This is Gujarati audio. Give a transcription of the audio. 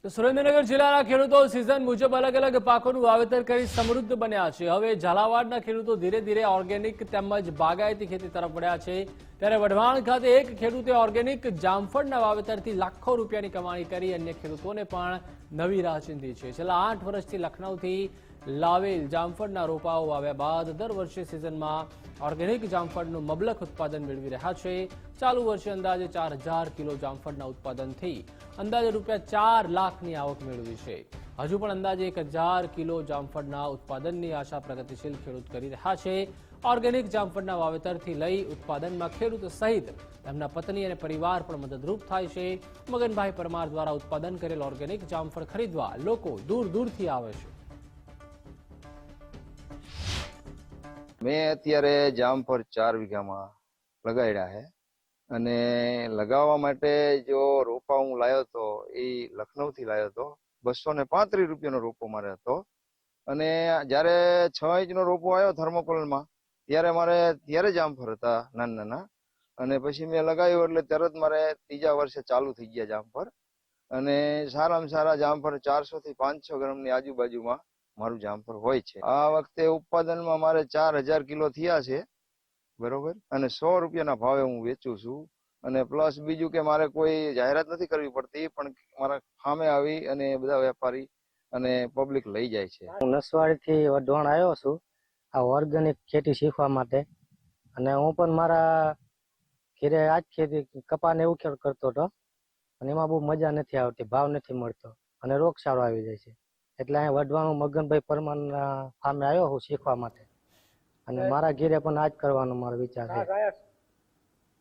તો સુરેન્દ્રનગર જિલ્લાના ખેડૂતો સિઝન મુજબ અલગ અલગ પાકોનું વાવેતર કરી સમૃદ્ધ બન્યા છે। હવે ઝાલાવાડના ખેડૂતો ધીરે ધીરે ઓર્ગેનિક તેમજ બાગાયતી ખેતી તરફ વળ્યા છે। ત્યારે વઢવાણ ખાતે એક ખેડૂતે ઓર્ગેનિક જામફળના વાવેતરથી લાખો રૂપિયાની કમાણી કરી અન્ય ખેડૂતોને પણ નવી રાહ ચીંધી છે। છેલ્લા 8 વર્ષથી લખનૌથી લાવેલ જામફળના રોપાઓ વાવ્યા બાદ દર વર્ષે સિઝનમાં ઓર્ગેનિક જામફળનું મબલક ઉત્પાદન મેળવી રહ્યા છે। ચાલુ વર્ષે અંદાજે 4000 કિલો જામફળના ઉત્પાદનથી અંદાજે ₹4 લાખની આવક મેળવી છે। હજુ પણ અંદાજે 1000 કિલો જામફળના ઉત્પાદનની આશા પ્રગતિશીલ ખેડૂત કરી રહ્યા છે। ઓર્ગેનિક જામફળના વાવેતરથી લઈ ઉત્પાદનમાં ખેડૂત સહિત તેમના પત્ની અને પરિવાર પણ મદદરૂપ થાય છે। મગનભાઈ પરમાર દ્વારા ઉત્પાદન કરેલ ઓર્ગેનિક જામફળ ખરીદવા લોકો દૂર દૂરથી આવે છે। મેં અત્યારે જામફળ 4 વીઘામાં લગાડ્યા છે અને લગાવવા માટે જો રોપા હું લાવ્યો હતો એ લખનૌથી લાવ્યો હતો। 235 રૂપિયાનો રોપો મારે હતો અને જ્યારે 6 ઇંચનો રોપો આવ્યો થર્મોકોલમાં ત્યારે જામફળ હતા નાના નાના અને પછી મેં લગાવ્યું એટલે તરત મારે ત્રીજા વર્ષે ચાલુ થઈ ગયા જામફળ અને સારામાં સારા જામફળ 400 થી 500 ગ્રામની આજુબાજુમાં મારું જામફળ હોય છે। આ વખતે ઉત્પાદનમાં મારે 4000 કિલો થયા છે બરોબર અને 100 રૂપિયાના ભાવે હું વેચું છું અને પ્લસ બીજું કે મારે કોઈ જાહેરાત નથી કરવી પડતી પણ મારા ફામે આવી અને બધા વેપારી અને પબ્લિક લઈ જાય છે। હું નસવાડીથી વઢવાણ આવ્યો છું આ ઓર્ગેનિક ખેતી શીખવા માટે અને હું પણ મારા ઘરે આ જ ખેતી કપાને એવું કરતો હતો અને એમાં બહુ મજા નથી આવતી, ભાવ નથી મળતો અને રોગચાળો આવી જાય છે। એટલે અહીં વઢવાણ મગનભાઈ પરમારના ફામે આવ્યો હું શીખવા માટે અને મારા ઘરે પણ આ જ કરવાનો મારો વિચાર છે।